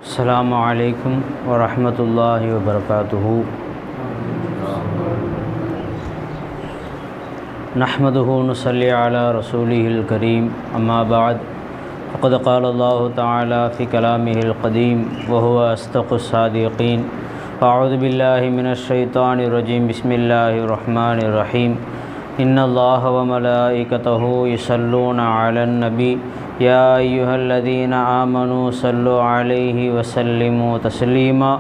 السلام عليكم ورحمة الله وبركاته. نحمده ونصلي على رسوله الكريم. أما بعد فقد قال الله تعالى في كلامه القديم وهو أصدق الصادقين. أعوذ بالله من الشيطان الرجيم. بسم الله الرحمن الرحيم. إن الله وملائكته يصلون على النبي يا أيها الذين آمنوا صلوا عليه وسلموا تسليما.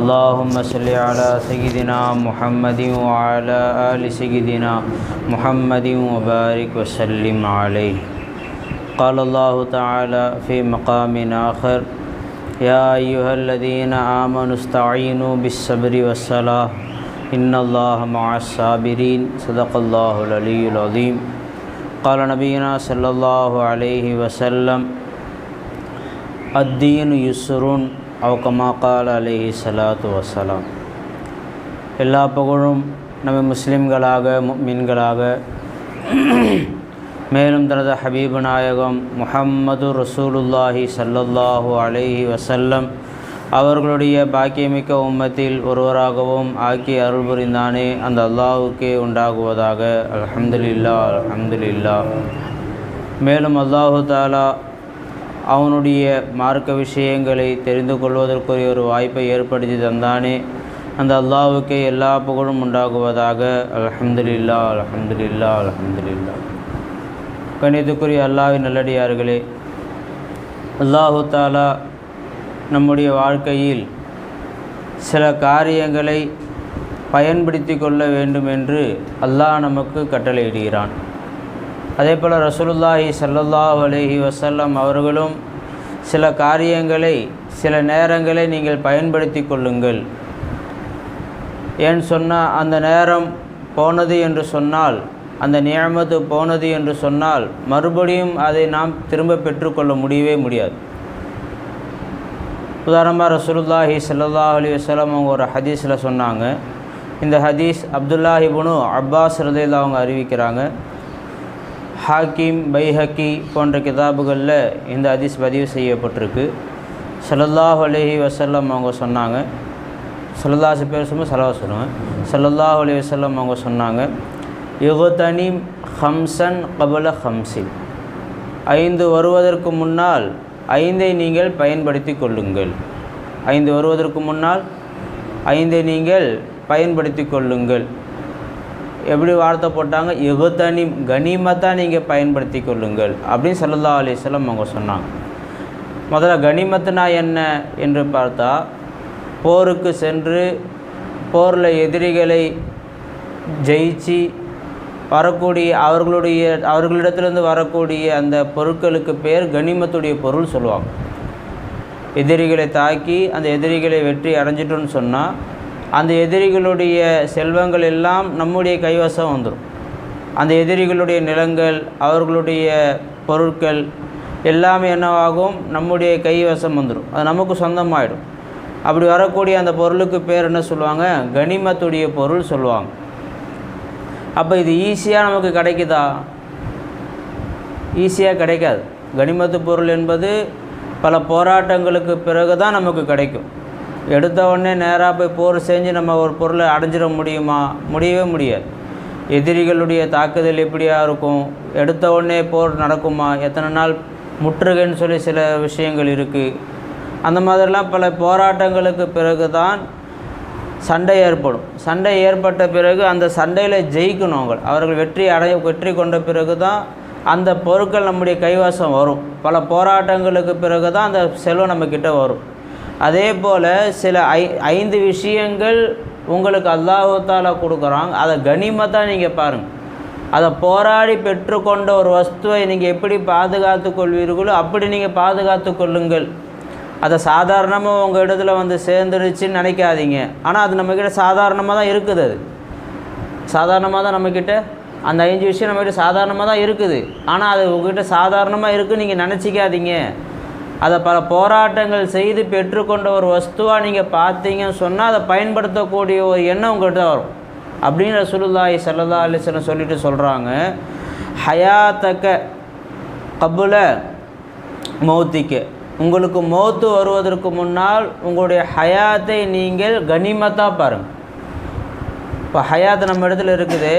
اللهم صل على سيدنا محمد وعلى آل سيدنا محمد وبارك وسلم عليه. قال الله تعالى في مقام آخر يا أيها الذين آمنوا استعينوا بالصبر والصلاة إن الله مع الصابرين. صدق الله العلي العظيم. قال نبينا صلى الله عليه وسلم الدين يسر أو كما قال عليه الصلاة والسلام. எல்லா புகழும் நம்ம முஸ்லிம்களாக முஃமின்களாக மேலும் தனது ஹபீபு நாயகம் முஹம்மது ரசூலுல்லாஹி ஸல்லல்லாஹு அலைஹி வஸல்லம் அவர்களுடைய பாக்கியமிக்க உம்மத்தில் ஒருவராகவும் ஆக்கி அருள் புரிந்தானே அந்த அல்லாஹுக்கே உண்டாகுவதாக. அல்ஹம்துலில்லாஹ் அல்ஹம்துலில்லாஹ். மேலும் அல்லாஹு தாலா அவனுடைய மார்க்க விஷயங்களை தெரிந்து கொள்வதற்குரிய ஒரு வாய்ப்பை ஏற்படுத்தி தந்தானே அந்த அல்லாஹுக்கே எல்லா புகழும் உண்டாகுவதாக. அல்ஹம்துலில்லாஹ் அல்ஹம்துலில்லாஹ் அல்ஹம்துலில்லாஹ். கணிதத்துக்குரிய அல்லாஹ்வின் நல்லடியார்களே, அல்லாஹு தாலா நம்முடைய வாழ்க்கையில் சில காரியங்களை பயன்படுத்தி கொள்ள வேண்டும் என்று அல்லாஹ் நமக்கு கட்டளையிடுகிறான். அதே போல் ரசூலுல்லாஹி ஸல்லல்லாஹு அலைஹி வஸல்லம் அவர்களும் சில காரியங்களை சில நேரங்களை நீங்கள் பயன்படுத்தி கொள்ளுங்கள். ஏன்னு சொன்னால் அந்த நேரம் போனது என்று சொன்னால், அந்த நியமத்து போனது என்று சொன்னால் மறுபடியும் அதை நாம் திரும்ப பெற்றுக்கொள்ள முடியவே முடியாது. உதாரணமாக ரசூலுல்லாஹி ஸல்லல்லாஹு அலைஹி வஸல்லம் அவங்க ஒரு ஹதீஸில் சொன்னாங்க. இந்த ஹதீஸ் அப்துல்லாஹ் இப்னு அப்பாஸ் ரலியல்லாஹு அவங்க அறிவிக்கிறாங்க. ஹாக்கிம், பைஹக்கி போன்ற கிதாபுகளில் இந்த ஹதீஸ் பதிவு செய்யப்பட்டிருக்கு. ஸல்லல்லாஹு அலைஹி வஸல்லம் அவங்க சொன்னாங்க, ஸல்லல்லாஹு பேர் சொல்லுங்கள் செலவாக சொல்லுங்கள். ஸல்லல்லாஹு அலைஹி வஸல்லம் அவங்க சொன்னாங்க, இகுதனிம் ஹம்சன் கபல ஹம்சின். 5 வருவதற்கு முன்னால் 5ஐ நீங்கள் பயன்படுத்தி கொள்ளுங்கள். 5 வருவதற்கு முன்னால் 5ஐ நீங்கள் பயன்படுத்தி கொள்ளுங்கள். எப்படி வார்த்தை போட்டாங்க? இகுதனிம், கனிமத்தாக நீங்கள் பயன்படுத்தி கொள்ளுங்கள் அப்படின்னு ஸல்லல்லாஹு அலைஹி வஸல்லம் அவங்க சொன்னாங்க. முதல்ல கனிமத்துனா என்ன என்று பார்த்தா, போருக்கு சென்று போரில் எதிரிகளை ஜெயிச்சு வரக்கூடிய அவர்களிடத்திலிருந்து வரக்கூடிய அந்த பொருட்களுக்கு பேர் கனிமத்துடைய பொருள் சொல்லுவாங்க. எதிரிகளை தாக்கி அந்த எதிரிகளை வெற்றி அடைஞ்சிட்டோன்னு சொன்னால் அந்த எதிரிகளுடைய செல்வங்கள் எல்லாம் நம்முடைய கைவசம் வந்துடும். அந்த எதிரிகளுடைய நிலங்கள், அவர்களுடைய பொருட்கள் எல்லாமே என்னவாகும்? நம்முடைய கைவசம் வந்துடும். அது நமக்கு சொந்தமாகிடும். அப்படி வரக்கூடிய அந்த பொருளுக்கு பேர் என்ன சொல்லுவாங்க? கனிமத்துடைய பொருள் சொல்லுவாங்க. அப்போ இது ஈஸியாக நமக்கு கிடைக்குதா? ஈஸியாக கிடைக்காது. கனிமத்து பொருள் என்பது பல போராட்டங்களுக்கு பிறகு தான் நமக்கு கிடைக்கும். எடுத்த உடனே நேராக போய் போர் செஞ்சு நம்ம ஒரு பொருளை அடைஞ்சிட முடியுமா? முடியவே முடியாது. எதிரிகளுடைய தாக்குதல் எப்படியா இருக்கும்? எடுத்த உடனே போர் நடக்குமா? எத்தனை நாள் முற்றுகைன்னு சொல்லி சில விஷயங்கள் இருக்குது. அந்த மாதிரிலாம் பல போராட்டங்களுக்கு பிறகு தான் சண்டை ஏற்படும். சண்டை ஏற்பட்ட பிறகு அந்த சண்டையில் ஜெயிக்கணும். அவர்கள் வெற்றி கொண்ட பிறகு தான் அந்த பொருட்கள் நம்முடைய கைவசம் வரும். பல போராட்டங்களுக்கு பிறகு தான் அந்த செல்வம் நம்மக்கிட்ட வரும். அதே போல் சில 5 விஷயங்கள் உங்களுக்கு அல்லாஹ் தஆலா கொடுக்குறாங்க. அதை கனிமத்தாக நீங்கள் பாருங்கள். அதை போராடி பெற்றுக்கொண்ட ஒரு வஸ்துவை நீங்கள் எப்படி பாதுகாத்து கொள்வீர்களோ அப்படி நீங்கள் பாதுகாத்து கொள்ளுங்கள். அதை சாதாரணமாக உங்கள் இடத்துல வந்து சேர்ந்துருச்சுன்னு நினைக்காதீங்க. ஆனால் அது நம்மக்கிட்ட சாதாரணமாக தான் இருக்குது. அது சாதாரணமாக தான் நம்மக்கிட்ட அந்த 5 விஷயம் நம்மக்கிட்ட சாதாரணமாக தான் இருக்குது. ஆனால் அது உங்கள்கிட்ட சாதாரணமாக இருக்குதுன்னு நீங்கள் நினச்சிக்காதீங்க. அதை பல போராட்டங்கள் செய்து பெற்றுக்கொண்ட ஒரு வஸ்துவாக நீங்கள் பார்த்தீங்கன்னு சொன்னால் அதை பயன்படுத்தக்கூடிய ஒரு எண்ணம் உங்கள்கிட்ட வரும் அப்படின்னு ரசூலுல்லாஹி ஸல்லல்லாஹு அலைஹி வஸல்லம் சொல்லிட்டு சொல்கிறாங்க. ஹயாத்தக்க கபுல மௌத்திக்க, உங்களுக்கு மௌத்து வருவதற்கு முன்னால் உங்களுடைய ஹயாத்தை நீங்கள் கனிமத்தாக பாருங்கள். இப்போ ஹயாத் நம்ம இடத்துல இருக்குது,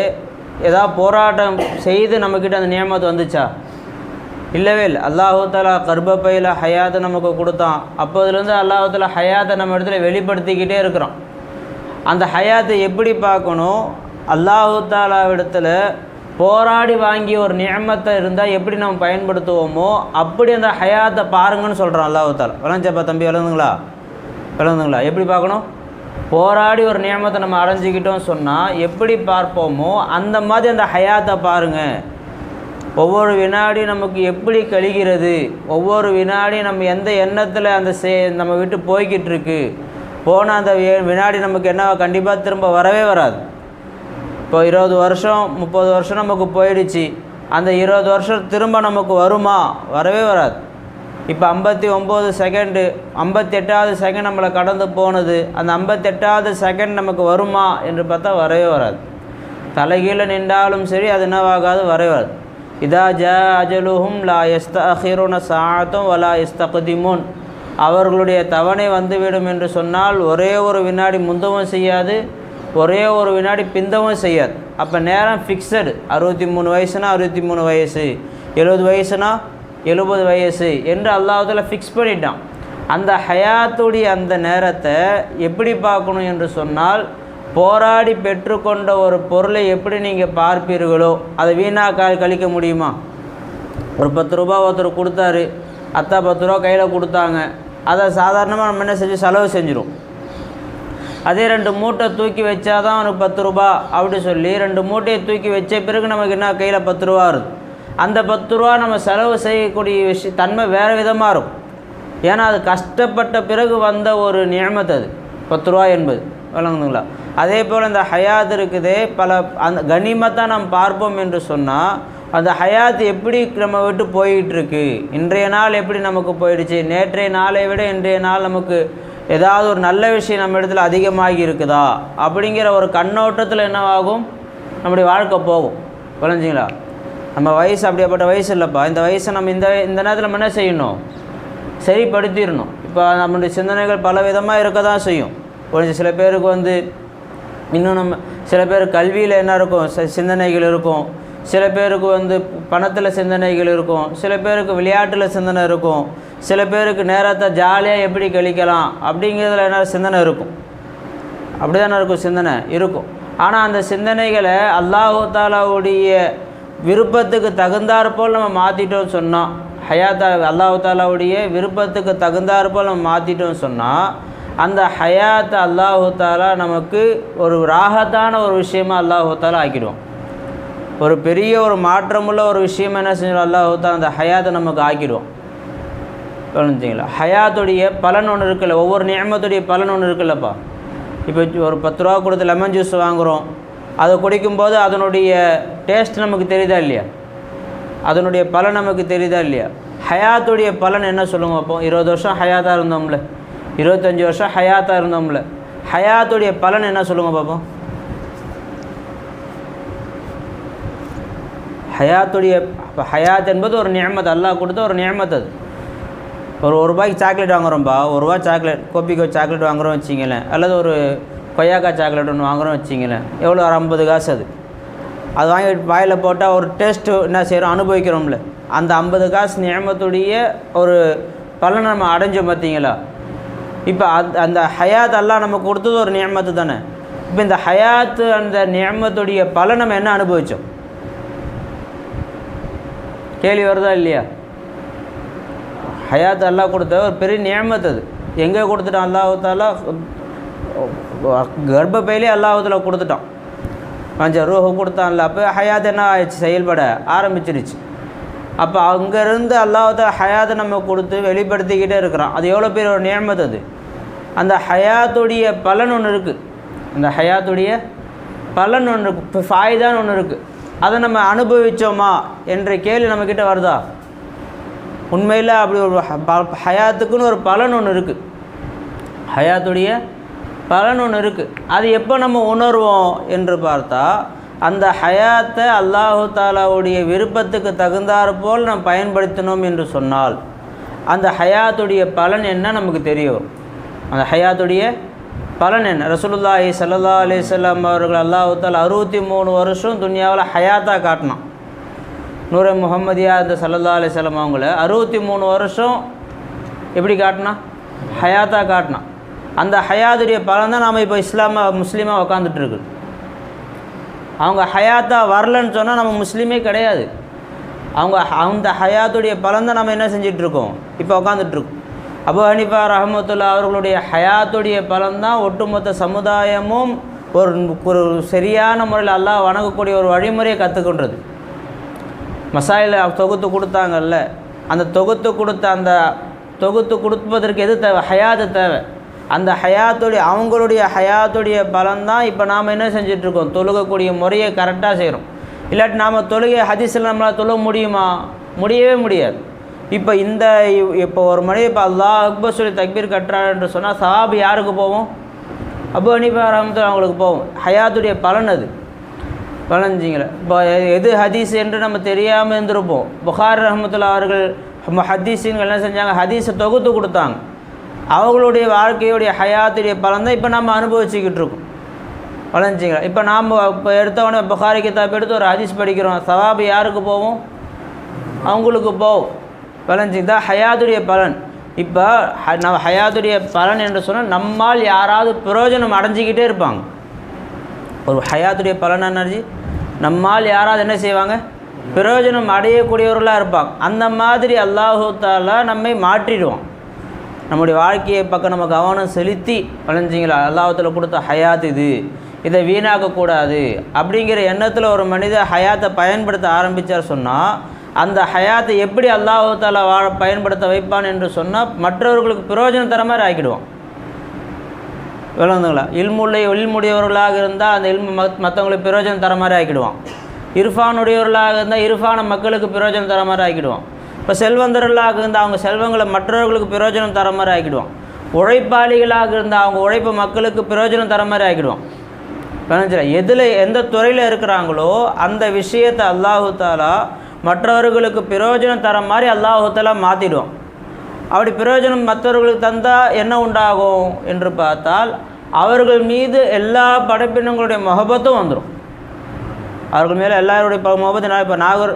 ஏதாவது போராட்டம் செய்து நம்மக்கிட்ட அந்த நியமத்து வந்துச்சா? இல்லவே இல்லை. அல்லாஹு தாலா கர்ப்பப்பையில் ஹயாத்தை நமக்கு கொடுத்தான். அப்போதுலேருந்து அல்லாஹு தாலா ஹயாத்தை நம்ம இடத்துல வெளிப்படுத்திக்கிட்டே இருக்கிறோம். அந்த ஹயாத்தை எப்படி பார்க்கணும்? அல்லாஹு தாலாவிடத்தில் போராடி வாங்கிய ஒரு நியமத்தை இருந்தால் எப்படி நம்ம பயன்படுத்துவோமோ அப்படி அந்த ஹயாத்தை பாருங்கன்னு சொல்கிறோம் அல்லாஹு தாலா. விளஞ்சப்பா தம்பி, விளங்குதுங்களா? எப்படி பார்க்கணும்? போராடி ஒரு நியமத்தை நம்ம அடைஞ்சிக்கிட்டோம் சொன்னால் எப்படி பார்ப்போமோ அந்த மாதிரி அந்த ஹயாத்தை பாருங்கள். ஒவ்வொரு வினாடி நமக்கு எப்படி கழிகிறது, ஒவ்வொரு வினாடி நம்ம எந்த எண்ணத்தில் அந்த நம்ம விட்டு போய்கிட்டு இருக்கு, போனால் அந்த வினாடி நமக்கு என்ன கண்டிப்பாக திரும்ப வரவே வராது. இப்போ 20 வருஷம் 30 வருஷம் நமக்கு போயிடுச்சு, அந்த 20 வருஷம் திரும்ப நமக்கு வருமா? வரவே வராது. இப்போ 59 செகண்டு, 58வது செகண்ட் நம்மளை கடந்து போனது, அந்த 58வது செகண்ட் நமக்கு வருமா என்று பார்த்தா வரவே வராது. தலைகீழ நின்றாலும் சரி அது என்னவாகாது, வரவே வராது. இதா ஜா அஜலுஹும் லா யஸ்தஅகிருன சாஅத்தும் வலா யஸ்தக்திமுன். அவர்களுடைய தவணை வந்துவிடும் என்று சொன்னால் ஒரே ஒரு வினாடி முந்தவும் செய்யாது, ஒரே ஒரு வினாடி பிந்தவும் செய்யாது. அப்போ நேரம் ஃபிக்ஸடு. 63 வயசுனா 63 வயசு, 70 வயசுனா 70 வயசு என்று அல்லாஹ் தஆலா ஃபிக்ஸ் பண்ணிட்டான். அந்த ஹயாத்துடைய அந்த நேரத்தை எப்படி பார்க்கணும் என்று சொன்னால், போராடி பெற்றுக்கொண்ட ஒரு பொருளை எப்படி நீங்கள் பார்ப்பீர்களோ அதை வீணாக கழிக்க முடியுமா? ஒரு 10 ரூபா ஒருத்தர் கொடுத்தாரு, அத்தா 10 ரூபா கையில் கொடுத்தாங்க, அதை சாதாரணமாக நம்ம என்ன செஞ்சு செலவு செஞ்சிடும். அதே 2 மூட்டை தூக்கி வச்சா தான் அவனுக்கு 10 ரூபா அப்படி சொல்லி 2 மூட்டையை தூக்கி வச்ச பிறகு நமக்கு என்ன கையில் 10 ரூபா வருது. அந்த 10 ரூபா நம்ம செலவு செய்யக்கூடிய தன்மை வேறு விதமாக இருக்கும். ஏன்னா அது கஷ்டப்பட்ட பிறகு வந்த ஒரு நியமத் அது 10 ரூபா என்பது. விளங்குதுங்களா? அதே போல் இந்த ஹயாத் இருக்குதே, பல அந்த கனிமத்தான் நாம் பார்ப்போம் என்று சொன்னால் அந்த ஹயாத் எப்படி நம்ம விட்டு போயிட்டுருக்கு, இன்றைய நாள் எப்படி நமக்கு போயிடுச்சு, நேற்றைய நாளை விட இன்றைய நாள் நமக்கு ஏதாவது ஒரு நல்ல விஷயம் நம்ம இடத்துல அதிகமாகி இருக்குதா அப்படிங்கிற ஒரு கண்ணோட்டத்தில் என்னவாகும், நம்முடைய வாழ்க்கை போகும். விளைஞ்சிங்களா? நம்ம வயசு அப்படியேப்பட்ட வயசு இல்லைப்பா. இந்த வயசை நம்ம இந்த நேரத்தில் நம்ம என்ன செய்யணும், சரிப்படுத்திடணும். இப்போ நம்முடைய சிந்தனைகள் பல விதமாக இருக்க தான் செய்யும். கொஞ்சம் சில பேருக்கு இன்னும் நம்ம சில பேர் கல்வியில் என்ன இருக்கும், சிந்தனைகள் இருக்கும். சில பேருக்கு பணத்தில் சிந்தனைகள் இருக்கும். சில பேருக்கு விளையாட்டில் சிந்தனை இருக்கும். சில பேருக்கு நேரத்தை ஜாலியாக எப்படி கழிக்கலாம் அப்படிங்கிறதுல என்ன சிந்தனை இருக்கும். அப்படி தானே இருக்கும், சிந்தனை இருக்கும். ஆனால் அந்த சிந்தனைகளை அல்லாஹ் தாலாவுடைய விருப்பத்துக்கு தகுந்தாற்போல் நம்ம மாற்றிட்டோம்னு சொன்னோம். அல்லாஹ் தாலாவுடைய விருப்பத்துக்கு தகுந்தாற்போல் நம்ம மாற்றிட்டோம்னு சொன்னால் அந்த ஹயாத்தை அல்லாஹ் தாலா நமக்கு ஒரு ராகத்தான ஒரு விஷயமாக அல்லாஹ் தாலா ஆக்கிடுவோம். ஒரு பெரிய ஒரு மாற்றமுள்ள ஒரு விஷயம் என்ன செஞ்சிடும், அல்லாஹ் தாலா அந்த ஹயாத்தை நமக்கு ஆக்கிடுவோம். புரிஞ்சுங்களா? ஹயாத்துடைய பலன் ஒன்று இருக்குல்ல, ஒவ்வொரு நியமத்துடைய பலன் ஒன்று இருக்குல்லப்பா. இப்போ ஒரு 10 ரூபா கொடுத்து லெமன் ஜூஸ் வாங்குகிறோம், அதை குடிக்கும்போது அதனுடைய டேஸ்ட் நமக்கு தெரியுதா இல்லையா, அதனுடைய பலன் நமக்கு தெரியுதா இல்லையா? ஹயாத்துடைய பலன் என்ன சொல்லுங்க அப்போ? 20 வருஷம் ஹயாத்தாக இருந்தோம்ல, 25 வருஷம் ஹயாத்தாக இருந்தோம்ல, ஹயாத்துடைய பலன் என்ன சொல்லுங்க பார்ப்போம்? ஹயாத்துடைய ஹயாத் என்பது ஒரு நியமத், அல்லாஹ் கொடுத்த ஒரு நியமத். அது ஒரு ரூபாய்க்கு சாக்லேட் வாங்குகிறோம்ப்பா, 1 ரூபா சாக்லேட், கோப்பிக்கு சாக்லேட் வாங்குகிறோம் வச்சிங்களேன், அல்லது ஒரு கொய்யாக்கா சாக்லேட் ஒன்று வாங்குகிறோம் வச்சிங்களேன், எவ்வளோ ஒரு 50 காசு. அது வாங்கி வாயில் போட்டால் ஒரு டேஸ்ட்டு என்ன செய்கிறோம், அனுபவிக்கிறோம்ல, அந்த 50 காசு நியமத்துடைய ஒரு பலனை நம்ம அடைஞ்சோம் பார்த்தீங்களா? இப்போ அந்த ஹயாத் அல்லாஹ் நமக்கு கொடுத்தது ஒரு நியமத்து தானே. இப்போ இந்த ஹயாத்து அந்த நியமத்துடைய பலன் நம்ம என்ன அனுபவித்தோம்? கேள்வி வருதா இல்லையா? ஹயாத் அல்லாஹ் கொடுத்த ஒரு பெரிய நியமத். அது எங்கே கொடுத்துட்டான் அல்லாஹ் தாலா? கர்ப்பப்பையிலே அல்லாஹ் தாலா கொடுத்துட்டான். கொஞ்சம் ரூஹு கொடுத்தான்ல, அப்போ ஹயாத் என்ன ஆயிடுச்சு, செயல்பட ஆரம்பிச்சிருச்சு. அப்போ அங்கேருந்து அல்லாஹ் தாலா ஹயாத்தை நம்ம கொடுத்து வெளிப்படுத்திக்கிட்டே இருக்கிறான். அது எவ்வளோ பெரிய ஒரு நியமத். அது அந்த ஹயாத்துடைய பலன் ஒன்று இருக்குது, அந்த ஹயாத்துடைய பலன் ஒன்று இருக்குது, ஃபாய்தான்னு ஒன்று இருக்குது. அதை நம்ம அனுபவித்தோமா என்ற கேள்வி நம்மக்கிட்ட வருதா? உண்மையில் அப்படி ஒரு ஹயாத்துக்குன்னு ஒரு பலன் ஒன்று இருக்குது, ஹயாத்துடைய பலன் ஒன்று இருக்குது. அது எப்போ நம்ம உணர்வோம் என்று பார்த்தா, அந்த ஹயாத்தை அல்லாஹு தாலாவுடைய விருப்பத்துக்கு தகுந்தாற் போல் நாம் பயன்படுத்தினோம் என்று சொன்னால், அந்த ஹயாத்துடைய பலன் என்ன நமக்கு தெரிய வரும். அந்த ஹயாத்துடைய பலன் என்ன? ரசூலுல்லாஹி ஸல்லல்லாஹு அலைஹி வஸல்லம் அவர்கள் அல்லாஹ் தஆலா 63 வருஷம் துனியாவில் ஹயாத்தாக காட்டினான். நூரை முஹம்மதியா இந்த ஸல்லல்லாஹு அலைஹி வஸல்லம் அவங்கள 63 வருஷம் எப்படி காட்டினா? ஹயாத்தாக காட்டினான். அந்த ஹயாத்துடைய பலன் தான் நாம் இப்போ முஸ்லீமாக உக்காந்துட்டுருக்கு. அவங்க ஹயாத்தாக வரலன்னு சொன்னால் நம்ம முஸ்லீமே கிடையாது. அந்த ஹயாத்துடைய பலன் தான் நம்ம என்ன செஞ்சிட்ருக்கோம்? இப்போ உக்காந்துட்ருக்கோம். அபூ ஹனீஃபா ரஹ்மத்துல்லாஹி அவர்களுடைய ஹயாத்துடைய பலன் தான் ஒட்டுமொத்த சமுதாயமும் ஒரு சரியான முறையில் அல்லாஹ் வணங்கக்கூடிய ஒரு வழிமுறையை கற்றுக்கொண்டது. மசாயில் தொகுத்து கொடுத்தாங்கல்ல, அந்த தொகுத்து கொடுப்பதற்கு எது தேவை? ஹயாத்து தேவை. அந்த அவங்களுடைய ஹயாத்துடைய பலன் தான் இப்போ நாம் என்ன செஞ்சிட்ருக்கோம்? தொழுகக்கூடிய முறையை கரெக்டாக செய்கிறோம். இல்லாட்டி நாம் தொழுகை ஹதீஸில் நம்மளால் தொழுக முடியுமா? முடியவே முடியாது. இப்போ ஒரு மனிதன் இப்போ அல்லாஹ் அக்பர் சொல்லி தக்பீர் கட்டுறாரு என்று சொன்னால் சவாபு யாருக்கு போவோம்? அபூ ஹனீஃபா ரஹ்மத்துல்லாஹி அவங்களுக்கு போவோம். ஹயாத்துடைய பலன் அது பலஞ்சிங்களா. இப்போ எது ஹதீஸ் என்று நம்ம தெரியாமல் இருந்திருப்போம். புகாரி ரஹ்மத்துல்லாஹி அவர்கள் ஹதீஸின்கள் என்ன செஞ்சாங்க? ஹதீஸை தொகுத்து கொடுத்தாங்க. அவங்களுடைய வாழ்க்கையுடைய ஹயாத்துடைய பலன் தான் இப்போ நம்ம அனுபவிச்சுக்கிட்டு இருக்கோம். வளைஞ்சிங்களா. இப்போ நாம் இப்போ எடுத்தவொடனே புகாரி கிதாப் எடுத்து ஒரு ஹதீஸ் படிக்கிறோம், சவாபு யாருக்கு போவோம்? அவங்களுக்கு போவோம். வளைஞ்சிதான் ஹயாத்துடைய பலன். இப்போ நம்ம ஹயாத்துடைய பலன் என்று சொன்னால் நம்மால் யாராவது பிரயோஜனம் அடைஞ்சிக்கிட்டே இருப்பாங்க. ஒரு ஹயாத்துடைய பலன் எனர்ஜி நம்மால் யாராவது என்ன செய்வாங்க? பிரயோஜனம் அடையக்கூடியவர்களாக இருப்பாங்க. அந்த மாதிரி அல்லாஹு தஆலா நம்மை மாற்றிடுவான். நம்முடைய வாழ்க்கையை பக்கம் நம்ம கவனம் செலுத்தி வளைஞ்சிங்களா அல்லாஹ் தஆலா கொடுத்த ஹயாத் இதை வீணாக்கக்கூடாது அப்படிங்கிற எண்ணத்தில் ஒரு மனிதர் ஹயாத்தை பயன்படுத்த ஆரம்பித்தார் சொன்னால், அந்த ஹயாத்தை எப்படி அல்லாஹ் தஆலா பயன்படுத்த வைப்பான் என்று சொன்னால் மற்றவர்களுக்கு பிரயோஜனம் தர மாதிரி ஆக்கிடுவான். விளங்குதுங்களா? இல்முடையவர்களாக இருந்தால் அந்த இல்மு மற்றவங்களுக்கு பிரயோஜனம் தர மாதிரி ஆக்கிடுவான். இர்ஃபானுடையவர்களாக இருந்தால் இர்ஃபான மக்களுக்கு பிரயோஜனம் தர மாதிரி ஆக்கிடுவான். இப்போ செல்வந்தர்களாக இருந்தால் அவங்க செல்வங்களை மற்றவர்களுக்கு பிரயோஜனம் தர மாதிரி ஆக்கிடுவான். உழைப்பாளிகளாக இருந்தால் அவங்க உழைப்பு மக்களுக்கு பிரயோஜனம் தர மாதிரி ஆக்கிடுவான். எந்த துறையில் இருக்கிறாங்களோ அந்த விஷயத்தை அல்லாஹு தஆலா மற்றவர்களுக்கு பிரயோஜனம் தர மாதிரி அல்லாஹு தஆலா மாற்றிடுவான். அப்படி பிரயோஜனம் மற்றவர்களுக்கு தந்தால் என்ன உண்டாகும் என்று பார்த்தால் அவர்கள் மீது எல்லா படைப்பினங்களுடைய முஹப்பத்தும் வந்துடும். அவர்கள் மேலே எல்லாருடைய முஹப்பத்து. இப்போ நாகூர்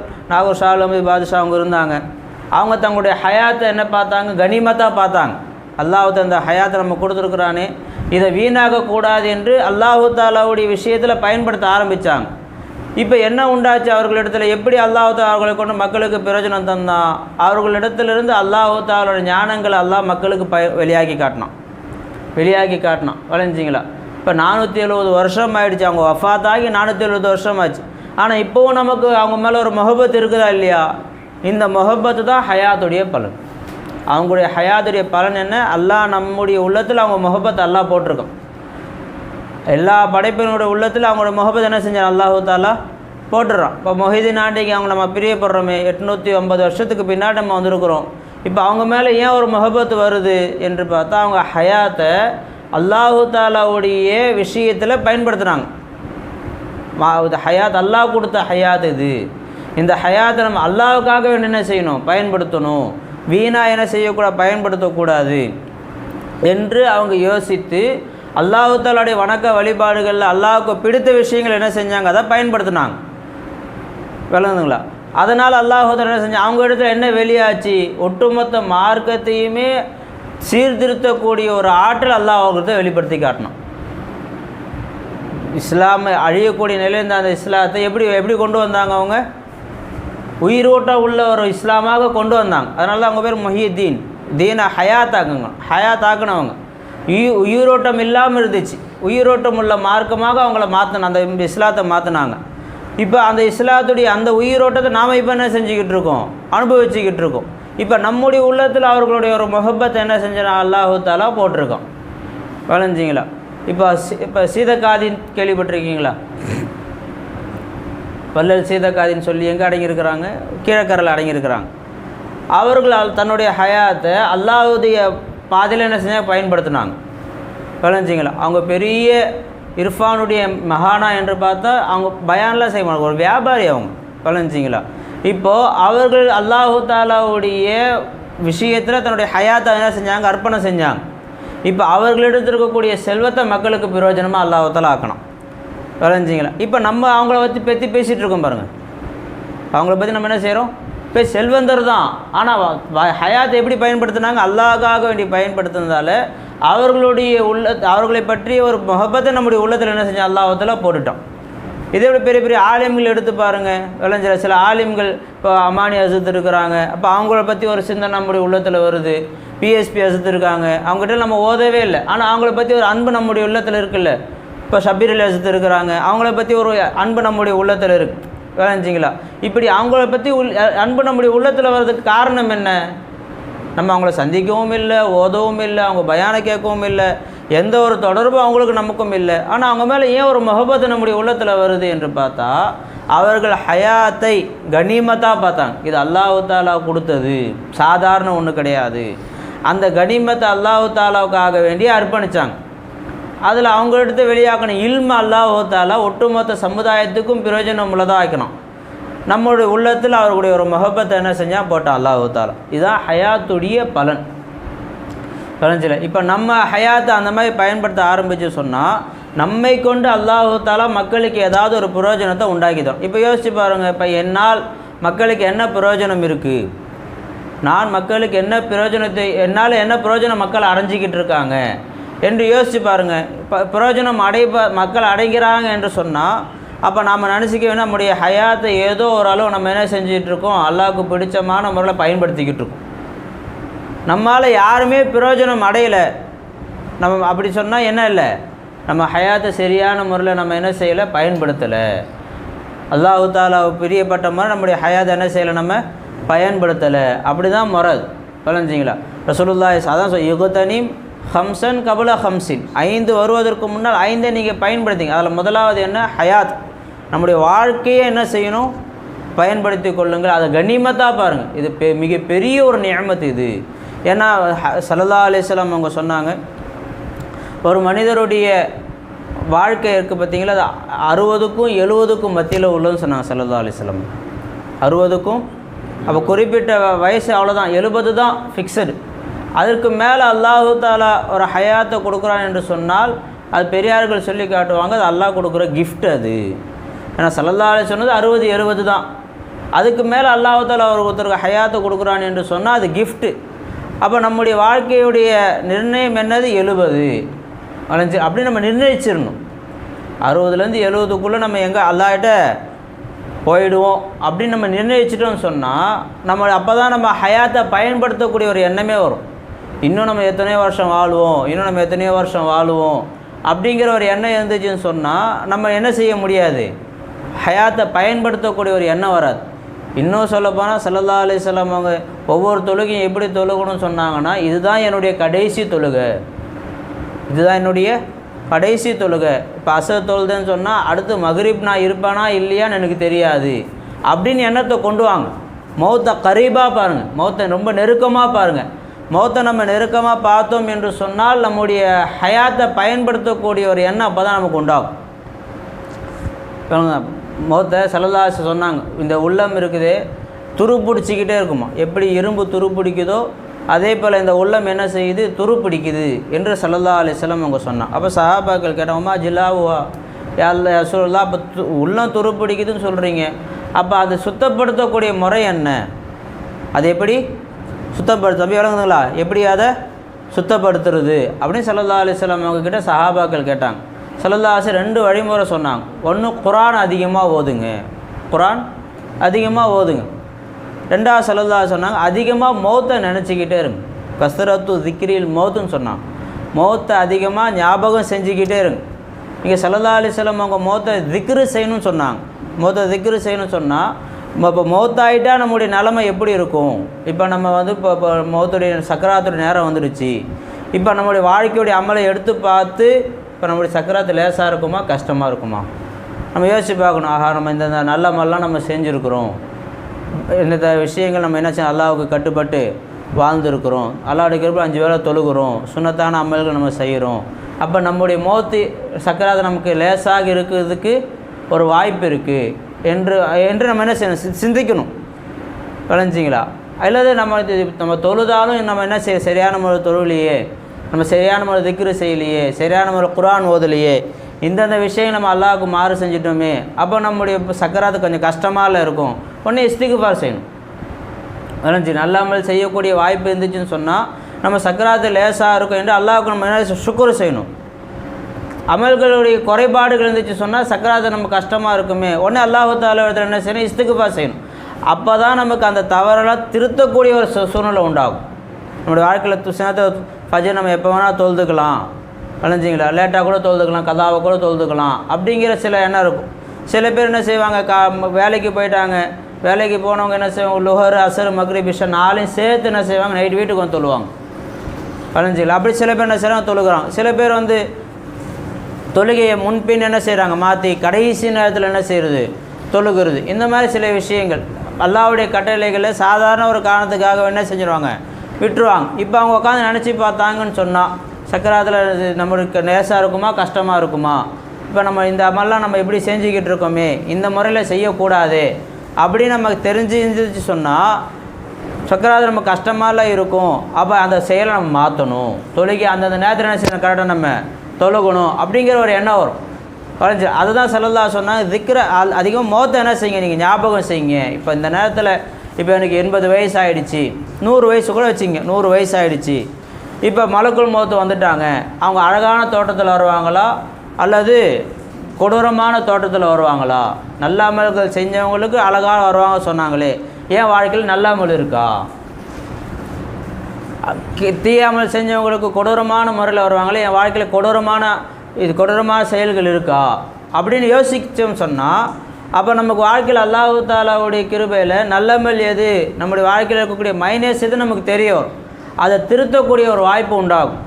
ஷா அஹ்மத் பாதுஷா அவங்க இருந்தாங்க. அவங்க தங்களுடைய ஹயாத்தை என்ன பார்த்தாங்க? கனிமத்தாக பார்த்தாங்க. அல்லாஹ் அந்த ஹயாத்தை நம்ம கொடுத்துருக்குறானே, இதை வீணாகக்கூடாது என்று அல்லாஹு தஆலாவுடைய விஷயத்தில் பயன்படுத்த ஆரம்பித்தாங்க. இப்போ என்ன உண்டாச்சு அவர்களிடத்தில்? எப்படி அல்லாஹ் தஆலா அவர்களை கொண்டு மக்களுக்கு பிரயோஜனம் தந்தான்? அவர்களிடத்திலிருந்து அல்லாஹு தஆலாவுடைய ஞானங்களை அல்லாஹ் மக்களுக்கு வெளியாக்கி காட்டினான். வளைஞ்சிங்களா? இப்போ 470 வருஷம் ஆகிடுச்சு. அவங்க வஃபாத்தாகி 470 வருஷம் ஆச்சு. ஆனால் இப்போவும் நமக்கு அவங்க மேலே ஒரு முஹப்பத் இருக்குதா இல்லையா? இந்த முஹப்பத்து தான் ஹயாத்துடைய பலன். அவங்களுடைய ஹயாத்துடைய பலன் என்ன? அல்லாஹ் நம்முடைய உள்ளத்தில் அவங்க முஹப்பத் அல்லாஹ் போட்டிருக்கோம். எல்லா படைப்பினுடைய உள்ளத்தில் அவங்களோட முஹப்பத் என்ன செஞ்சான்? அல்லாஹு தஆலா போட்டுடுறான். இப்போ மொஹிதீன் ஆண்டிக்கு அவங்க நம்ம பிரியப்படுறோமே, 850 வருஷத்துக்கு பின்னாடி நம்ம வந்திருக்கிறோம். இப்போ அவங்க மேலே ஏன் ஒரு முஹப்பத் வருது என்று பார்த்தா அவங்க ஹயாத்தை அல்லாஹு தஆலாவுடைய விஷயத்தில் பயன்படுத்துகிறாங்க. ஹயாத் அல்லாஹ் கொடுத்த ஹயாத் இந்த ஹயாத்தை நம்ம அல்லாஹுக்காக வேண்டி என்ன செய்யணும்? பயன்படுத்தணும். வீணாக என்ன செய்யக்கூடாது? பயன்படுத்தக்கூடாது என்று அவங்க யோசித்து அல்லாஹ் தஆலாவுடைய வணக்க வழிபாடுகளில் அல்லாஹுக்கு பிடித்த விஷயங்கள் என்ன செஞ்சாங்க? அதை பயன்படுத்தினாங்க. விளங்குதுங்களா? அதனால் அல்லாஹ் தஆலா என்ன செஞ்சாங்க? அவங்க இடத்துல என்ன வெளியாச்சு? ஒட்டுமொத்த மார்க்கத்தையுமே சீர்திருத்தக்கூடிய ஒரு ஆற்றல் அல்லாஹ் அவங்கள்ட்ட வெளிப்படுத்தி காட்டினான். இஸ்லாமை அழியக்கூடிய நிலையில் அந்த இஸ்லாத்தை எப்படி கொண்டு வந்தாங்க? அவங்க உயிரோட்டம் உள்ள ஒரு இஸ்லாமாக கொண்டு வந்தாங்க. அதனால தான் அவங்க பேர் முஹியத்தீன். தீனை ஹயாத்தாக்குனவங்க. உயிரோட்டம் இல்லாமல் இருந்துச்சு, உயிரோட்டம் உள்ள மார்க்கமாக அவங்கள மாற்றின அந்த இஸ்லாத்தை மாற்றினாங்க. இப்போ அந்த இஸ்லாத்துடைய அந்த உயிரோட்டத்தை நாம் இப்போ என்ன செஞ்சுக்கிட்டு இருக்கோம்? அனுபவிச்சுக்கிட்டு இருக்கோம். இப்போ நம்முடைய உள்ளத்தில் அவர்களுடைய ஒரு முஹப்பத்தை என்ன செஞ்சா அல்லாஹு தஆலா போட்டிருக்கோம். வளைஞ்சிங்களா? இப்போ சீதக்காதின் கேள்விப்பட்டிருக்கீங்களா? வள்ளல் சீதக்காதின்னு சொல்லி எங்கே அடங்கியிருக்கிறாங்க? கீழக்கரையில் அடங்கியிருக்கிறாங்க. அவர்கள் தன்னுடைய ஹயாத்தை அல்லாஹ்வுடைய பாதையில் என்ன செஞ்சால் பயன்படுத்தினாங்க. வளைஞ்சிங்களா? அவங்க பெரிய இர்ஃபானுடைய மகானா என்று பார்த்தா அவங்க பயான்லாம் செய்ய மாட்டாங்க, ஒரு வியாபாரி அவங்க. வளைஞ்சிங்களா? இப்போது அவர்கள் அல்லாஹு தஆலாவுடைய விஷயத்தில் தன்னுடைய ஹயாத்தை என்ன செஞ்சாங்க, அர்ப்பணம் செஞ்சாங்க. இப்போ அவர்களிடத்தில் இருக்கக்கூடிய செல்வத்தை மக்களுக்கு பிரயோஜனமாக அல்லாஹ்வால ஆக்கணும். விளைஞ்சிங்களா? இப்போ நம்ம அவங்கள பற்றி பேசிகிட்டு இருக்கோம் பாருங்கள். அவங்கள பற்றி நம்ம என்ன செய்கிறோம், இப்போ செல்வந்தர் தான், ஆனால் ஹயாத்தை எப்படி பயன்படுத்தினாங்க, அல்லாஹ்க்காக வேண்டி பயன்படுத்துனதால அவர்களை பற்றிய ஒரு முஹப்பத்தை நம்முடைய உள்ளத்தில் என்ன செஞ்சோம், அல்லாஹ்வால போட்டுட்டோம். இதே விட பெரிய பெரிய ஆலிம்கள் எடுத்து பாருங்கள். விளைஞ்சில சில ஆலிம்கள் இப்போ அமானி ஹசரத் இருக்கிறாங்க, அப்போ அவங்கள பற்றி ஒரு சிந்தனை நம்முடைய உள்ளத்தில் வருது. பிஎஸ்பி ஹசரத் இருக்காங்க, அவங்ககிட்ட நம்ம ஓதவே இல்லை, ஆனால் அவங்கள பற்றி ஒரு அன்பு நம்முடைய உள்ளத்தில் இருக்குல்ல. இப்போ ஷபீர் அலி ஹசரத் இருக்கிறாங்க, அவங்கள பற்றி ஒரு அன்பு நம்முடைய உள்ளத்தில் இருக்குது. விளைஞ்சிங்களா? இப்படி அவங்கள பற்றி அன்பு நம்முடைய உள்ளத்தில் வர்றதுக்கு காரணம் என்ன? நம்ம அவங்கள சந்திக்கவும் இல்லை, ஓதவும் இல்லை, அவங்க பயானை கேட்கவும் இல்லை, எந்த ஒரு தொடர்பும் அவங்களுக்கு நமக்கும் இல்லை. ஆனால் அவங்க மேலே ஏன் ஒரு முஹப்பத் நம்முடைய உள்ளத்தில் வருது என்று பார்த்தா, அவர்கள் ஹயாத்தை கனிமத்தாக பார்த்தாங்க. இது அல்லாஹ் தாலா கொடுத்தது, சாதாரண ஒன்று கிடையாது. அந்த கனிமத்தை அல்லாஹ் தாலாவுக்காக வேண்டி அர்ப்பணித்தாங்க. அதில் அவங்கள்ட்ட வெளியாக்கணும் இல்ம அல்லாஹ் தாலா ஒட்டுமொத்த சமுதாயத்துக்கும் பிரயோஜனம் உள்ளதாக ஆக்கணும். நம்மளுடைய உள்ளத்தில் அவர்களுடைய ஒரு முஹப்பத்தை என்ன செஞ்சால் போட்டான் அல்லாஹ் தாலா. இதுதான் ஹயாத்துடைய பலன். பலன்சில இப்போ நம்ம ஹயாத்தை அந்த மாதிரி பயன்படுத்த ஆரம்பித்து சொன்னால் நம்மை கொண்டு அல்லாஹ் தாலா மக்களுக்கு ஏதாவது ஒரு பிரயோஜனத்தை உண்டாக்கிட்டோம். இப்போ யோசிச்சு பாருங்கள், இப்போ என்னால் மக்களுக்கு என்ன பிரயோஜனம் இருக்குது, நான் மக்களுக்கு என்ன பிரயோஜனத்தை, என்னால் என்ன பிரயோஜனம் மக்கள் அடைஞ்சிக்கிட்டு இருக்காங்க என்று யோசித்து பாருங்கள். இப்போ பிரயோஜனம் மக்கள் அடைகிறாங்க என்று சொன்னால் அப்போ நாம் நினச்சிக்க வேணால் நம்முடைய ஹயாத்தை ஏதோ ஒரு அளவு நம்ம என்ன செஞ்சிகிட்ருக்கோம், அல்லாஹ்வுக்கு பிடிச்சமான முறையில் பயன்படுத்திக்கிட்டு இருக்கோம். நம்மளால் யாருமே பிரயோஜனம் அடையலை நம்ம அப்படி சொன்னால் என்ன இல்லை, நம்ம ஹயாத்தை சரியான முறையில் நம்ம என்ன செய்யலை, பயன்படுத்தலை. அல்லாஹ் தாலா பிரியப்பட்ட முறை நம்முடைய ஹயாத்தை என்ன செய்யலை, நம்ம பயன்படுத்தலை. அப்படி தான் முறை. விளைஞ்சிங்களா? ரசூலுல்லாஹி அதான் யுகத்தனீம் ஹம்சன் கபுல ஹம்சின், 5 வருவதற்கு முன்னால் 5 நீங்கள் பயன்படுத்திங்க. அதில் முதலாவது என்ன, ஹயாத், நம்முடைய வாழ்க்கையை என்ன செய்யணும், பயன்படுத்தி கொள்ளுங்கள். அதை கனிமத்தாக பாருங்கள். இது மிகப்பெரிய ஒரு நிஅமத் இது. ஏன்னா ஸல்லல்லாஹு அலைஹி வஸல்லம் அவங்க சொன்னாங்க, ஒரு மனிதருடைய வாழ்க்கை இருக்குது பார்த்தீங்களா, அது 60க்கும் 70க்கும் மத்தியில் உள்ளதுன்னு சொன்னாங்க ஸல்லல்லாஹு அலைஹி வஸல்லம். 60க்கும் அப்போ குறிப்பிட்ட வயசு அவ்வளோதான், 70 தான் ஃபிக்ஸடு. அதற்கு மேலே அல்லாஹ் தாலா ஒரு ஹயாத்தை கொடுக்குறான் என்று சொன்னால் அது பெரியார்கள் சொல்லி காட்டுவாங்க, அது அல்லாஹ் கொடுக்குற கிஃப்ட் அது. ஏன்னா ஸல்லல்லாஹு அலைஹி சொன்னது 60 70 தான். அதுக்கு மேலே அல்லாஹ் தாலா ஒருத்தருக்கு ஹயாத்தை கொடுக்குறான் என்று சொன்னால் அது கிஃப்ட்டு. அப்போ நம்முடைய வாழ்க்கையுடைய நிர்ணயம் என்னது, 70 அலைஞ்சு அப்படி நம்ம நிர்ணயிச்சிடணும். 60லேருந்து 70க்குள்ளே நம்ம எங்கே அல்லாஹ்கிட்ட போயிடுவோம் அப்படின்னு நம்ம நிர்ணயிச்சிட்டோம்னு சொன்னால் நம்ம அப்போ தான் நம்ம ஹயாத்தை பயன்படுத்தக்கூடிய ஒரு எண்ணமே வரும். இன்னும் நம்ம எத்தனையோ வருஷம் வாழுவோம் அப்படிங்கிற ஒரு எண்ணம் இருந்துச்சுன்னு சொன்னால் நம்ம என்ன செய்ய முடியாது, ஹயாத்தை பயன்படுத்தக்கூடிய ஒரு எண்ணம் வராது. இன்னும் சொல்லப்போனால் ஸல்லல்லாஹு அலைஹி வஸல்லம் அவங்க ஒவ்வொரு தொழுகையும் எப்படி தொழுகணும்னு சொன்னாங்கன்னா, இதுதான் என்னுடைய கடைசி தொழுகை, இப்போ அசர் தொழுதுன்னு சொன்னால் அடுத்து மக்ரிப் நான் இருப்பானா இல்லையான்னு எனக்கு தெரியாது அப்படின்னு எண்ணத்தை கொண்டு வாங்க. மௌத்தை கரீபாக பாருங்கள், மௌத்தை ரொம்ப நெருக்கமாக பாருங்கள். மௌத்தை நம்ம நெருக்கமாக பார்த்தோம் என்று சொன்னால் நம்முடைய ஹயாத்தை பயன்படுத்தக்கூடிய ஒரு எண்ணம் அப்போ தான் நமக்கு உண்டாகும். மௌத்தை ஸல்லல்லாஹு அலைஹி வஸல்லம் சொன்னாங்க, இந்த உள்ளம் இருக்குது துரு பிடிச்சிக்கிட்டே இருக்குமா, எப்படி இரும்பு துரு பிடிக்குதோ அதே போல் இந்த உள்ளம் என்ன செய்யுது, துரு பிடிக்குது என்று ஸல்லல்லாஹு அலைஹி வஸல்லம் அவங்க சொன்னாங்க. அப்போ சஹாபாக்கள் கேட்டோமா, ஜிலாவுவா யா ரசூலுல்லாஹ், அப்போ உள்ளம் துரு பிடிக்குதுன்னு சொல்கிறீங்க, அப்போ அதை சுத்தப்படுத்தக்கூடிய முறை என்ன, அது எப்படி சுத்தப்படுத்த அப்படி விளங்குதுங்களா, எப்படி அதை சுத்தப்படுத்துறது அப்படின்னு ஸல்லல்லாஹு அலைஹி வஸல்லம் அவங்கக்கிட்ட சஹாபாக்கள் கேட்டாங்க. ஸல்லல்லாஹு அலைஹி வஸல்லம் 2 வழிமுறை சொன்னாங்க. ஒன்று, குர்ஆன் அதிகமாக ஓதுங்க, ரெண்டாவது ஸல்லல்லாஹு அலைஹி சொன்னாங்க, அதிகமாக மௌத்தை நினச்சிக்கிட்டே இருங்க, கஸ்ரத்து திக்ரில் மௌத்துன்னு சொன்னாங்க. மௌத்தை அதிகமாக ஞாபகம் செஞ்சுக்கிட்டே இருங்க. இங்கே ஸல்லல்லாஹு அலைஹி வஸல்லம் அவங்க மௌத்தை திக்ரு செய்யணும்னு சொன்னாங்க. மௌத்தை திக்ரு செய்யணும்னு சொன்னால் இப்போ மௌத்தாயிட்டா நம்முடைய நிலைமை எப்படி இருக்கும், இப்போ நம்ம இப்போ மௌத்துடைய சக்கராத்துடைய நேரம் வந்துடுச்சு, இப்போ நம்முடைய வாழ்க்கையுடைய அமலை எடுத்து பார்த்து இப்போ நம்முடைய சக்கராத்து லேசாக இருக்குமா கஷ்டமாக இருக்குமா நம்ம யோசித்து பார்க்கணும். ஆஹா, நம்ம இந்த நல்ல மாதிரிலாம் நம்ம செஞ்சுருக்குறோம், இந்த விஷயங்கள் நம்ம என்ன செய்ய அல்லாஹ்வுக்கு கட்டுப்பட்டு வாழ்ந்துருக்குறோம், அல்லாஹ்வுடைய கிருபையில் 5 வேளை தொழுகிறோம், சுன்னத்தான அமல்கள் நம்ம செய்கிறோம், அப்போ நம்முடைய மௌத்து சக்கராத்து நமக்கு லேசாக இருக்கிறதுக்கு ஒரு வாய்ப்பு இருக்குது என்று நம்ம என்ன செய்யணும், சிந்திக்கணும். விளைஞ்சிங்களா? அல்லது நம்ம தொழுதாலும் நம்ம என்ன சரியான முறை தொழுலையே, நம்ம சரியான முறை திக்ரு செய்யலையே, சரியான முறை குர்ஆன் ஓதலையே, இந்தந்த விஷயம் நம்ம அல்லாஹ்வுக்கு மாறு செஞ்சிட்டோமே, அப்போ நம்முடைய சக்கராத்து கொஞ்சம் கஷ்டமாக இருக்கும். உடனே இஸ்திக்ஃபார் செய்யணும். விளைஞ்சி நல்ல அமல் செய்யக்கூடிய வாய்ப்பு இருந்துச்சுன்னு சொன்னால் நம்ம சக்கராத்து லேசாக இருக்கும் என்று அல்லாஹ்வுக்கு நம்ம என்ன சுக்குர் செய்யணும். அமல்களுடைய குறைபாடுகள் இருந்துச்சு சொன்னால் சக்கராத்து நம்ம கஷ்டமாக இருக்குமே, உடனே அல்லாஹ் தஆலா இடத்துல என்ன செய்யணும், இஸ்திக்ஃபார் செய்யணும். அப்போ தான் நமக்கு அந்த தவறெல்லாம் திருத்தக்கூடிய ஒரு சூழ்நிலை உண்டாகும். நம்முடைய வாழ்க்கையில் சின்னத்தை ஃபஜ்ர் நம்ம எப்போ வேணால் தொழுதுக்கலாம், விளைஞ்சிங்களா, லேட்டாக கூட தொழுதுக்கலாம், கதாவை கூட தொழுதுக்கலாம் அப்படிங்கிற சில எண்ணம் இருக்கும். சில பேர் என்ன செய்வாங்க, வேலைக்கு போயிட்டாங்க, வேலைக்கு போனவங்க என்ன செய்வாங்க, லுஹர் அசர் மக்ரிப் இஷா 4 சேர்த்து என்ன செய்வாங்க, நைட்டு வீட்டுக்கு வந்து தொழுவாங்க, விளைஞ்சிங்களா. அப்படி சில பேர் என்ன செய்கிறாங்க, தொழுகிறாங்க. சில பேர் வந்து தொழுகையை முன்பின் என்ன செய்கிறாங்க, மாற்றி கடைசி நேரத்தில் என்ன செய்கிறது, தொழுகிறது. இந்த மாதிரி சில விஷயங்கள் அல்லாஹ்வுடைய கட்டளைகளை சாதாரண ஒரு காரணத்துக்காக என்ன செஞ்சுருவாங்க, விட்டுருவாங்க. இப்போ அவங்க உட்காந்து நினச்சி பார்த்தாங்கன்னு சொன்னால் சக்கராத்தில் நம்மளுக்கு லேசாக இருக்குமா கஷ்டமாக இருக்குமா, இப்போ நம்ம இந்த அமல்லாம் நம்ம எப்படி செஞ்சுக்கிட்டு இருக்கோமே, இந்த முறையில் செய்யக்கூடாது அப்படின்னு நமக்கு தெரிஞ்சிருந்துச்சு சொன்னால் சக்கராத்தில் நம்ம கஷ்டமாலாம் இருக்கும். அப்போ அந்த செயலை நம்ம மாற்றணும், தொழுகை அந்தந்த நேரத்தில் என்ன செய்யணும், கரெக்டாக நம்ம தொழுகணும் அப்படிங்கிற ஒரு எண்ணம் வரும். குறைஞ்சி அதுதான் ஸல்லல்லாஹு சொன்னாங்க, திக்ர அதிகமாக மௌத்தை என்ன செய்யுங்க, நீங்கள் ஞாபகம் செய்யுங்க. இப்போ இந்த நேரத்தில் இப்போ எனக்கு 80 வயசு ஆகிடுச்சு, 100 வயசு கூட வச்சுங்க, 100 வயசு ஆகிடுச்சு. இப்போ மலக்குள் மௌத்து வந்துட்டாங்க, அவங்க அழகான தோட்டத்தில் வருவாங்களா அல்லது கொடூரமான தோட்டத்தில் வருவாங்களா? நல்ல அமல்கள் செஞ்சவங்களுக்கு அழகாக வருவாங்க சொன்னாங்களே, ஏன் வாழ்க்கையில் நல்ல அமல் இருக்கா? தீயாமல் செஞ்சவங்களுக்கு கொடூரமான முறையில் வருவாங்களே, என் வாழ்க்கையில் கொடூரமான செயல்கள் இருக்கா அப்படின்னு யோசிச்சோம் சொன்னால், அப்போ நமக்கு வாழ்க்கையில் அல்லாஹ் தஆலாவுடைய கிருபையில் நல்லமல் எது, நம்முடைய வாழ்க்கையில் இருக்கக்கூடிய மைனஸ் எது நமக்கு தெரியும். அதை திருத்தக்கூடிய ஒரு வாய்ப்பு உண்டாகும்.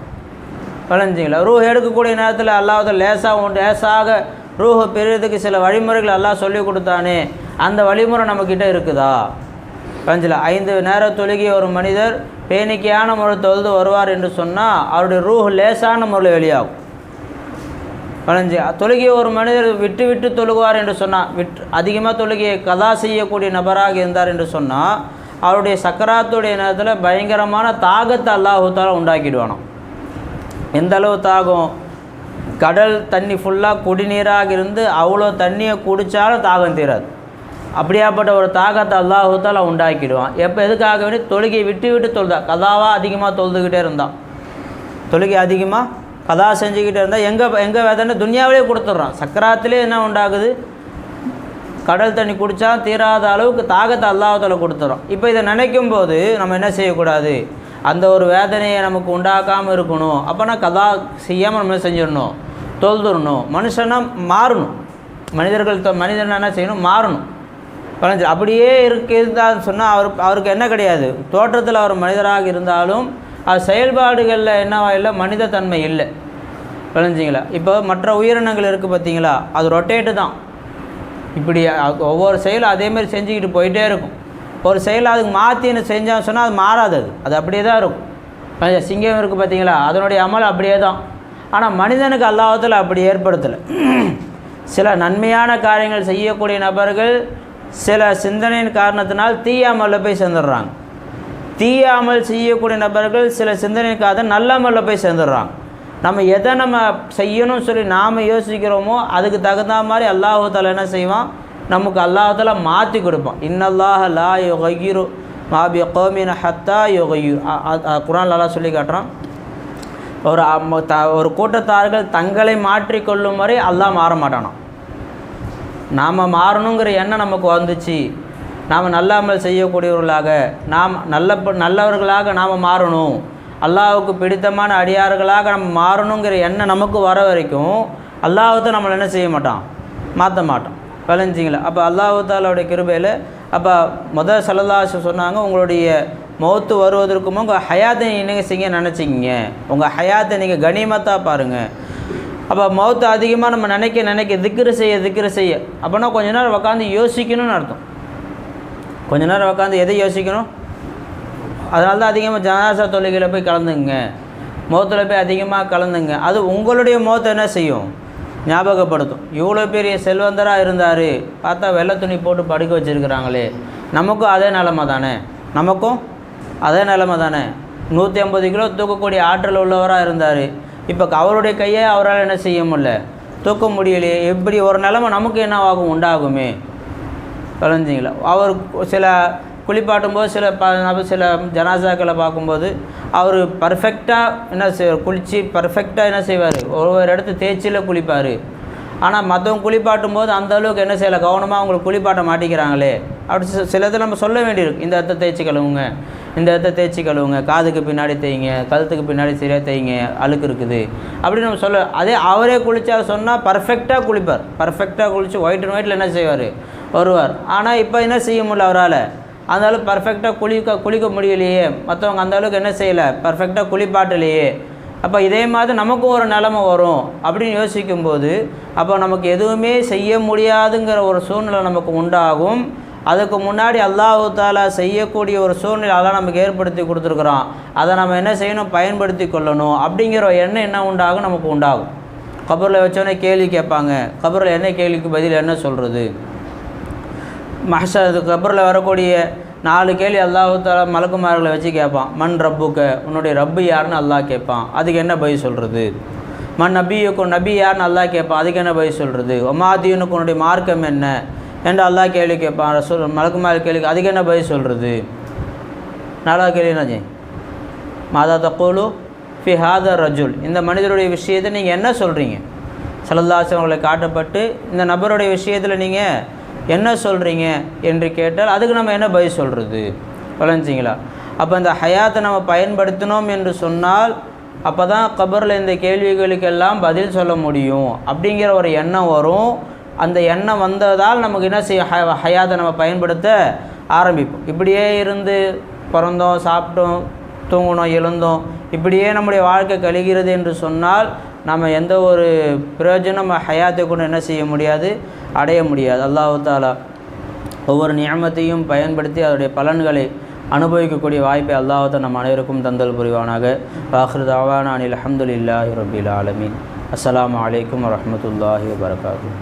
விளைஞ்சிங்களா. ரூஹ் எடுக்கக்கூடிய நேரத்தில் அல்லாஹ் லேசாக ரூஹை பெறுறதுக்கு சில வழிமுறைகள் அல்லாஹ் சொல்லி கொடுத்தானே, அந்த வழிமுறை நம்மக்கிட்ட இருக்குதா? விளைஞ்சில 5 நேர தொழுகிய ஒரு மனிதர் பேணிக்கையான முறை தொழுது வருவார் என்று சொன்னால் அவருடைய ரூஹ் லேசான முறையில் வெளியாகும். விளைஞ்சி தொழுகிய ஒரு மனிதர் விட்டு தொழுகுவார் என்று சொன்னால், அதிகமாக தொழுகையை கதா செய்யக்கூடிய நபராக இருந்தார் என்று சொன்னால் அவருடைய சக்கராத்துடைய நேரத்தில் பயங்கரமான தாகத்தை அல்லாஹ் தஆலா உண்டாக்கிடுவானோ. எந்த அளவு தாகம், கடல் தண்ணி ஃபுல்லாக குடிநீராக இருந்து அவ்வளோ தண்ணியை குடித்தாலும் தாகம் தீராது. அப்படியாப்பட்ட ஒரு தாகத்தை அல்லாஹ் தஆலா உண்டாக்கிடுவான். எப்போ எதுக்காக வேண்டி தொழுகையை விட்டு தொழுதா, கதாவாக அதிகமாக தொழுதுகிட்டே இருந்தான், தொழுகை அதிகமாக கதா செஞ்சுக்கிட்டே இருந்தால் எங்கே வேதனை துனியாவிலே கொடுத்துட்றான். சக்கராத்திலே என்ன உண்டாகுது, கடல் தண்ணி குடித்தா தீராத அளவுக்கு தாகத்தை அல்லாஹ் தஆலா கொடுத்துறோம். இப்போ இதை நினைக்கும் போது நம்ம என்ன செய்யக்கூடாது, அந்த ஒரு வேதனையை நமக்கு உண்டாக்காமல் இருக்கணும். அப்போனா கதா செய்யாமல் நம்ம செஞ்சிடணும், தொழுதுடணும். மனுஷனாக மாறணும், மனிதன் என்ன செய்யணும், மாறணும். அப்படியே இருந்தான்னு சொன்னால் அவருக்கு என்ன கிடையாது, தோற்றத்தில் அவர் மனிதராக இருந்தாலும் அது செயல்பாடுகளில் என்னவா இல்லை, மனித தன்மை இல்லை. விளைஞ்சிங்களா. இப்போ மற்ற உயிரினங்கள் இருக்குது பார்த்தீங்களா, அது ரொட்டேட்டு தான், இப்படி ஒவ்வொரு செயலும் அதேமாதிரி செஞ்சுக்கிட்டு போயிட்டே இருக்கும். ஒரு செயலை அதுக்கு மாற்றின்னு செஞ்சான்னு சொன்னால் அது மாறாது, அது அப்படியே தான் இருக்கும். சிங்கம் இருக்குது பார்த்தீங்களா, அதனுடைய அமல் அப்படியே தான். ஆனால் மனிதனுக்கு அல்லாஹ் தஆலா அப்படி ஏற்படுத்தலை. சில நன்மையான காரியங்கள் செய்யக்கூடிய நபர்கள் சில சிந்தனையின் காரணத்தினால் தீய அமலில் போய் சேர்ந்துடுறாங்க. தீய அமல் செய்யக்கூடிய நபர்கள் சில சிந்தனைக்காக நல்ல அமலில் போய் சேர்ந்துடுறாங்க. நம்ம எதை நம்ம செய்யணும்னு சொல்லி நாம் யோசிக்கிறோமோ அதுக்கு தகுந்த மாதிரி அல்லாஹ் தஆலா என்ன செய்வான், நமக்கு அல்லாஹ் தஆலா மாற்றி கொடுப்பான். இன்னல்லாஹ லா யுகையிரு மா பி கௌமின் ஹத்தா யுகையிரு. குர்ஆன்ல அல்லாஹ் சொல்லி காட்டுறான், ஒரு கூட்டத்தார்கள் தங்களை மாற்றிக்கொள்ளும் வரை அல்லாஹ் மாற மாட்டானான். நாம் மாறணுங்கிற எண்ணம் நமக்கு வந்துச்சு, நாம் நல்ல அமல் செய்யக்கூடியவர்களாக, நாம் நல்லவர்களாக நாம் மாறணும், அல்லாஹ்வுக்கு பிடித்தமான அடியார்களாக நம்ம மாறணுங்கிற எண்ணம் நமக்கு வர வரைக்கும் அல்லாஹ்வை நம்மளை என்ன செய்ய மாட்டான், மாற்ற மாட்டான். விளைஞ்சிங்களா. அப்போ அல்லாஹ் தஆலாவுடைய கிருபையில் அப்போ முதல் ஸல்லல்லாஹு அலைஹி சொன்னாங்க, உங்களுடைய மௌத்து வருவதற்கு உங்கள் ஹயாத்தை நீங்கள் செய்ய நினச்சிக்கிங்க, உங்கள் ஹயாத்தை நீங்கள் கனிமத்தாக பாருங்கள். அப்போ மௌத்து அதிகமாக நம்ம நினைக்க திக்ரு செய்ய அப்போனா கொஞ்ச நேரம் உட்காந்து யோசிக்கணும்னு அர்த்தம். கொஞ்ச நேரம் உட்காந்து எதை யோசிக்கணும், அதனால தான் அதிகமாக ஜனாஸா தொழுகையில் போய் கலந்துங்க, மௌத்தில் போய் அதிகமாக கலந்துங்க. அது உங்களுடைய மௌத்தை என்ன செய்யும், ஞாபகப்படுத்தும். இவ்வளோ பெரிய செல்வந்தராக இருந்தார், பார்த்தா வெள்ளை துணி போட்டு படுக்க வச்சுருக்கிறாங்களே, நமக்கும் அதே நிலமை தானே. நமக்கும் அதே நிலைமை தானே. 150 கிலோ தூக்கக்கூடிய ஆற்றல் உள்ளவராக இருந்தார். இப்போ அவருடைய கையை அவரால் என்ன செய்ய முடியல, தூக்க முடியலையே. எப்படி ஒரு நிலைமை நமக்கு என்னவாகும், உண்டாகுமே. விளைஞ்சிங்களா? அவர் சில குளிப்பாட்டும் போது சில ஜனாசாக்களை பார்க்கும்போது அவர் பர்ஃபெக்டாக என்ன குளித்து பர்ஃபெக்டாக என்ன செய்வார், ஒவ்வொரு இடத்து தேய்ச்சியில் குளிப்பார். ஆனால் மற்றவங்க குளிப்பாட்டும் போது அந்தளவுக்கு என்ன செய்யலை, கவனமாக அவங்களுக்கு குளிப்பாட்ட மாட்டிக்கிறாங்களே. அப்படி சில இதை நம்ம சொல்ல வேண்டியிருக்கு. இந்த இடத்த தேய்ச்சி கழுவுங்க, இந்த இடத்த தேய்ச்சி கழுவுங்க, காதுக்கு பின்னாடி தேய்ங்க, கழுத்துக்கு பின்னாடி சரியாக தேய்ங்க, அழுக்கு இருக்குது அப்படின்னு நம்ம சொல்ல. அதே அவரே குளித்தா சொன்னால் பர்ஃபெக்டாக குளிப்பார். பர்ஃபெக்டாக குளித்து ஒயிட் அண்ட் ஒயிட்டில் என்ன செய்வார், வருவார். ஆனால் இப்போ என்ன செய்ய முடியல அவரால், அந்தளவுக்கு பர்ஃபெக்டாக குளிக்க முடியலையே. மற்றவங்க அந்தளவுக்கு என்ன செய்யலை, பர்ஃபெக்டாக குளிப்பாட்டலையே. அப்போ இதே மாதிரி நமக்கும் ஒரு நிலைமை வரும் அப்படின்னு யோசிக்கும்போது அப்போ நமக்கு எதுவுமே செய்ய முடியாதுங்கிற ஒரு சூழ்நிலை நமக்கு உண்டாகும். அதுக்கு முன்னாடி அல்லாஹ் தஆலா செய்யக்கூடிய ஒரு சூழ்நிலை அதெல்லாம் நமக்கு ஏற்படுத்தி கொடுத்துருக்குறான். அதை நம்ம என்ன செய்யணும், பயன்படுத்தி கொள்ளணும் அப்படிங்கிற எண்ணம் என்ன உண்டாகும், நமக்கு உண்டாகும். கபரில் வச்சோடனே கேள்வி கேட்பாங்க. கபரில் என்ன கேள்விக்கு பதில் என்ன சொல்கிறது? மஹ்ஷர் கபரில் வரக்கூடிய 4 கேள்வி அல்லாஹ் தஆலா மலக்குமார்களை வச்சு கேட்பான். மண் ரப்புக்க, உன்னுடைய ரப்பு யாருன்னு அல்லாஹ் கேட்பான். அதுக்கு என்ன பதில் சொல்கிறது? மண் நபியுக்கும், நபி யாருன்னு அல்லாஹ் கேட்பான். அதுக்கு என்ன பதில் சொல்கிறது? ஒமாதீனுக்கு, உன்னுடைய மார்க்கம் என்ன என்று அல்லாஹ் கேள்வி கேட்பான். ரசூல் மலக்குமார் கேள்விக்கு அதுக்கு என்ன பதில் சொல்கிறது? 4வது கேள்வி என்ன, மாதா தக்கூலு ஃபி ஹாதர் ரஜுல், இந்த மனிதருடைய விஷயத்தை நீங்கள் என்ன சொல்கிறீங்க? ஸல்லல்லாஹு அலைஹி வஸல்லம் காட்டப்பட்டு இந்த நபருடைய விஷயத்தில் நீங்கள் என்ன சொல்கிறீங்க என்று கேட்டால் அதுக்கு நம்ம என்ன பதில் சொல்கிறது? விளைஞ்சிங்களா? அப்போ இந்த ஹயாத்தை நம்ம பயன்படுத்தினோம் என்று சொன்னால் அப்போ தான் கபரில் இந்த கேள்விகளுக்கெல்லாம் பதில் சொல்ல முடியும் அப்படிங்கிற ஒரு எண்ணம் வரும். அந்த எண்ணம் வந்ததால் நமக்கு என்ன செய்ய, ஹயாத்தை நம்ம பயன்படுத்த ஆரம்பிப்போம். இப்படியே இருந்து பிறந்தோம், சாப்பிட்டோம், தூங்கினோம், எழுந்தோம், இப்படியே நம்முடைய வாழ்க்கை கழிகிறது என்று சொன்னால் நம்ம எந்த ஒரு பிரயோஜனம் நம்ம ஹயாத்தை கொண்டு என்ன செய்ய முடியாது, அடைய முடியாது. அல்லாஹ் தஆலா ஒவ்வொரு நியமத்தையும் பயன்படுத்தி அதனுடைய பலன்களை அனுபவிக்கக்கூடிய வாய்ப்பை அல்லாஹ் தஆலா நம் அனைவருக்கும் தந்தல் புரிவானாக. ஆகிரு தஅவானா அனில் ஹம்துலில்லாஹி ரப்பில் ஆலமீன். அஸ்ஸலாமு அலைக்கும் வரஹ்மத்துல்லாஹி வபரகாத்துஹு.